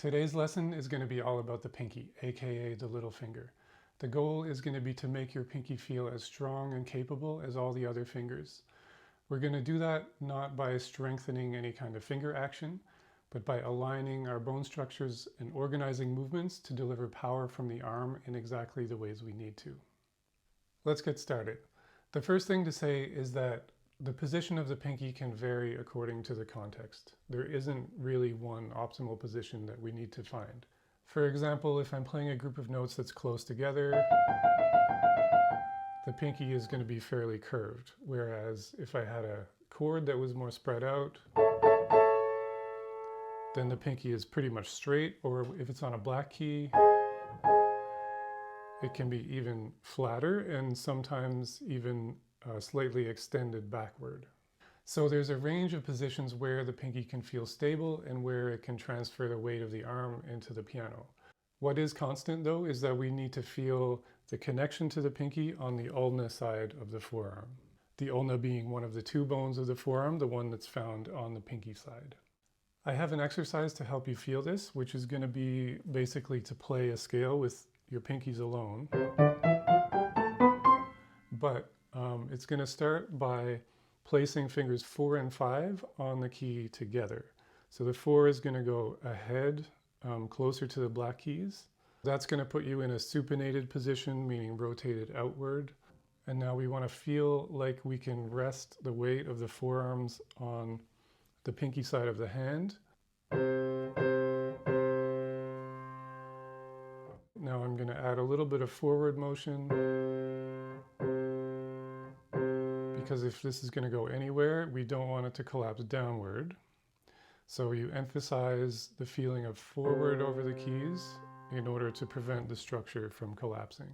Today's lesson is going to be all about the pinky, aka the little finger. The goal is going to be to make your pinky feel as strong and capable as all the other fingers. We're going to do that not by strengthening any kind of finger action, but by aligning our bone structures and organizing movements to deliver power from the arm in exactly the ways we need to. Let's get started. The first thing to say is that the position of the pinky can vary according to the context. There isn't really one optimal position that we need to find. For example, if I'm playing a group of notes that's close together, the pinky is going to be fairly curved, whereas if I had a chord that was more spread out, then the pinky is pretty much straight, or if it's on a black key, it can be even flatter and sometimes even slightly extended backward. So there's a range of positions where the pinky can feel stable and where it can transfer the weight of the arm into the piano. What is constant though is that we need to feel the connection to the pinky on the ulna side of the forearm. The ulna being one of the two bones of the forearm, the one that's found on the pinky side. I have an exercise to help you feel this, which is going to be basically to play a scale with your pinkies alone. But it's going to start by placing fingers 4 and 5 on the key together. So the 4 is going to go ahead, closer to the black keys. That's going to put you in a supinated position, meaning rotated outward. And now we want to feel like we can rest the weight of the forearms on the pinky side of the hand. Now I'm going to add a little bit of forward motion, because if this is going to go anywhere, we don't want it to collapse downward. So you emphasize the feeling of forward over the keys in order to prevent the structure from collapsing.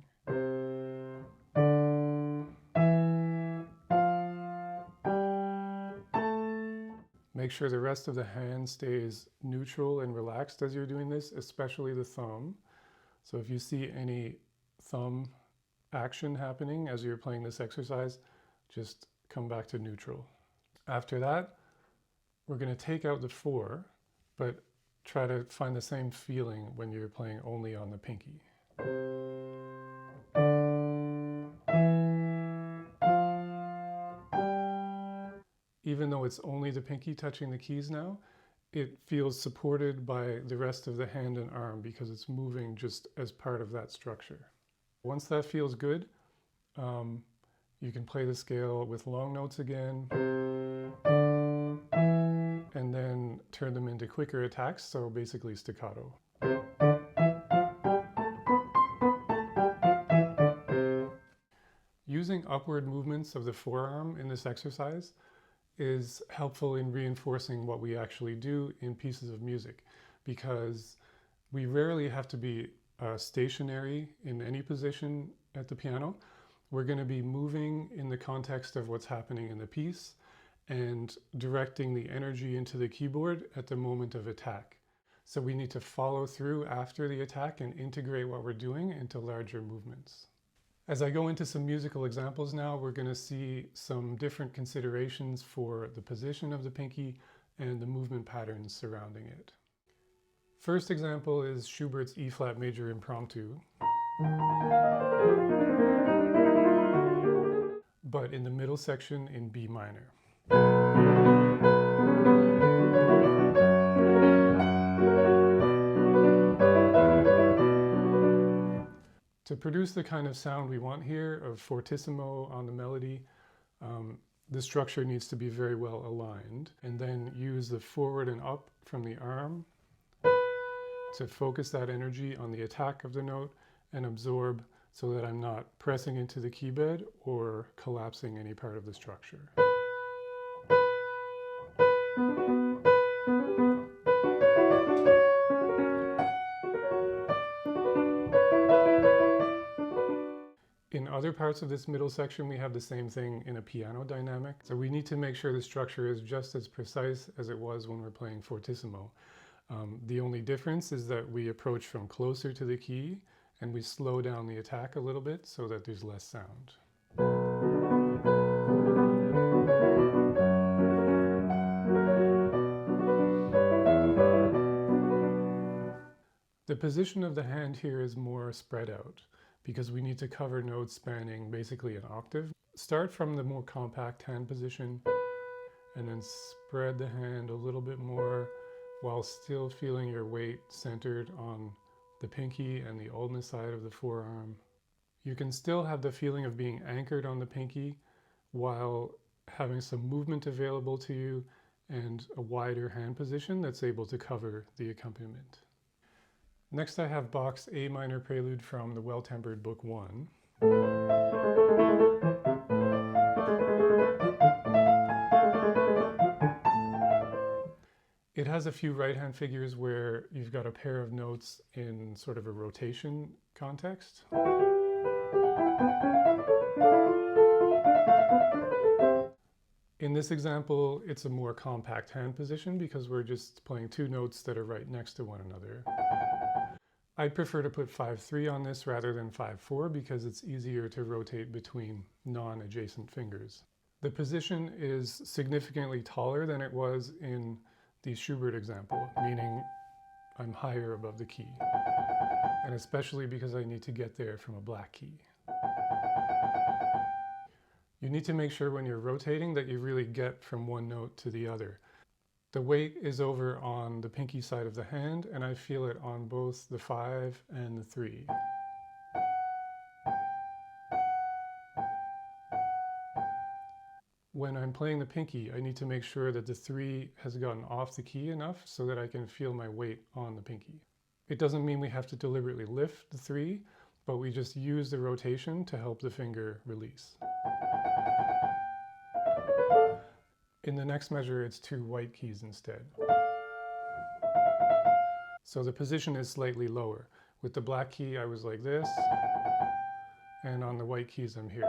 Make sure the rest of the hand stays neutral and relaxed as you're doing this, especially the thumb. So if you see any thumb action happening as you're playing this exercise, just come back to neutral. After that, we're going to take out the 4, but try to find the same feeling when you're playing only on the pinky. Even though it's only the pinky touching the keys now, it feels supported by the rest of the hand and arm because it's moving just as part of that structure. Once that feels good, you can play the scale with long notes again, and then turn them into quicker attacks, so basically staccato. Using upward movements of the forearm in this exercise is helpful in reinforcing what we actually do in pieces of music, because we rarely have to be stationary in any position at the piano. We're going to be moving in the context of what's happening in the piece and directing the energy into the keyboard at the moment of attack. So we need to follow through after the attack and integrate what we're doing into larger movements. As I go into some musical examples now, we're going to see some different considerations for the position of the pinky and the movement patterns surrounding it. First example is Schubert's E-flat major Impromptu, but in the middle section in B minor. To produce the kind of sound we want here of fortissimo on the melody, the structure needs to be very well aligned, and then use the forward and up from the arm to focus that energy on the attack of the note and absorb so that I'm not pressing into the key bed or collapsing any part of the structure. In other parts of this middle section, we have the same thing in a piano dynamic. So we need to make sure the structure is just as precise as it was when we're playing fortissimo. The only difference is that we approach from closer to the key and we slow down the attack a little bit so that there's less sound. The position of the hand here is more spread out because we need to cover notes spanning basically an octave. Start from the more compact hand position and then spread the hand a little bit more while still feeling your weight centered on the pinky and the ulna side of the forearm. You can still have the feeling of being anchored on the pinky while having some movement available to you and a wider hand position that's able to cover the accompaniment. Next I have Bach's A minor Prelude from the Well-Tempered Book 1. It has a few right hand figures where you've got a pair of notes in sort of a rotation context. In this example, it's a more compact hand position because we're just playing two notes that are right next to one another. I'd prefer to put 5-3 on this rather than 5-4 because it's easier to rotate between non-adjacent fingers. The position is significantly taller than it was in the Schubert example, meaning I'm higher above the key, and especially because I need to get there from a black key. You need to make sure when you're rotating that you really get from one note to the other. The weight is over on the pinky side of the hand, and I feel it on both the 5 and the 3. When I'm playing the pinky, I need to make sure that the 3 has gotten off the key enough so that I can feel my weight on the pinky. It doesn't mean we have to deliberately lift the 3, but we just use the rotation to help the finger release. In the next measure, it's 2 white keys instead. So the position is slightly lower. With the black key, I was like this, and on the white keys, I'm here.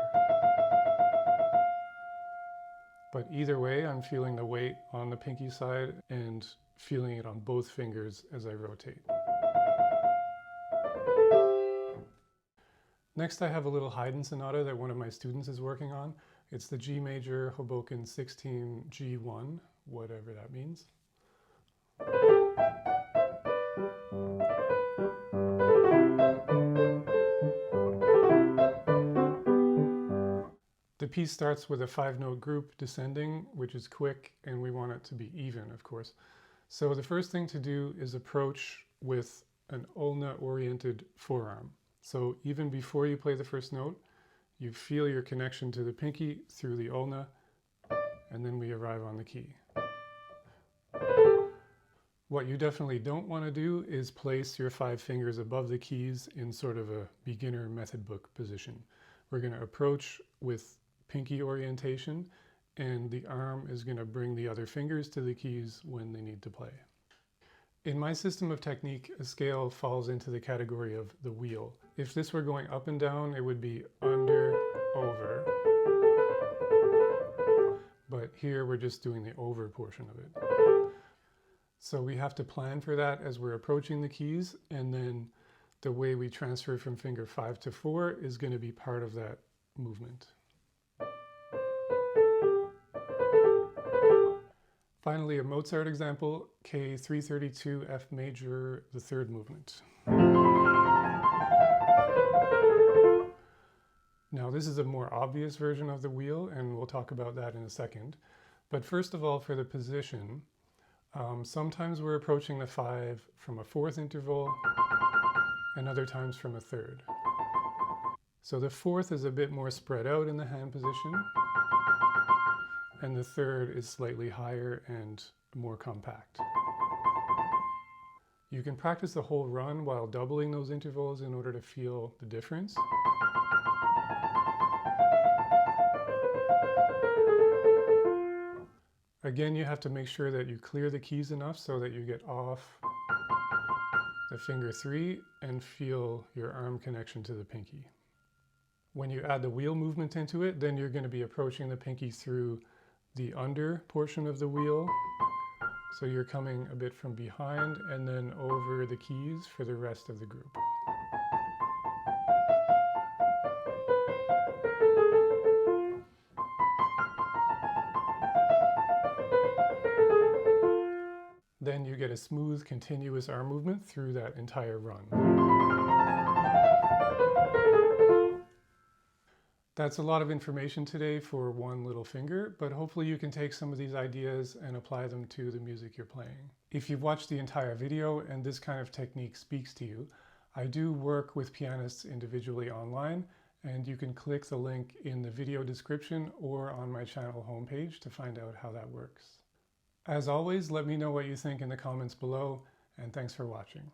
But either way, I'm feeling the weight on the pinky side and feeling it on both fingers as I rotate. Next, I have a little Haydn sonata that one of my students is working on. It's the G major Hoboken 16 G1, whatever that means. The piece starts with a 5-note group descending, which is quick, and we want it to be even, of course. So the first thing to do is approach with an ulna-oriented forearm. So even before you play the first note, you feel your connection to the pinky through the ulna, and then we arrive on the key. What you definitely don't want to do is place your 5 fingers above the keys in sort of a beginner method book position. We're going to approach with pinky orientation, and the arm is going to bring the other fingers to the keys when they need to play. In my system of technique, a scale falls into the category of the wheel. If this were going up and down, it would be under, over. But here we're just doing the over portion of it. So we have to plan for that as we're approaching the keys, and then the way we transfer from finger 5 to 4 is going to be part of that movement. Finally, a Mozart example, K332 F major, the 3rd movement. Now this is a more obvious version of the wheel, and we'll talk about that in a second. But first of all, for the position, sometimes we're approaching the 5 from a 4th interval, and other times from a 3rd. So the 4th is a bit more spread out in the hand position, and the 3rd is slightly higher and more compact. You can practice the whole run while doubling those intervals in order to feel the difference. Again, you have to make sure that you clear the keys enough so that you get off the finger 3 and feel your arm connection to the pinky. When you add the wheel movement into it, then you're going to be approaching the pinky through the under portion of the wheel. So you're coming a bit from behind and then over the keys for the rest of the group. Then you get get a smooth, continuous arm movement through that entire run. That's a lot of information today for one little finger, but hopefully you can take some of these ideas and apply them to the music you're playing. If you've watched the entire video and this kind of technique speaks to you, I do work with pianists individually online, and you can click the link in the video description or on my channel homepage to find out how that works. As always, let me know what you think in the comments below, and thanks for watching.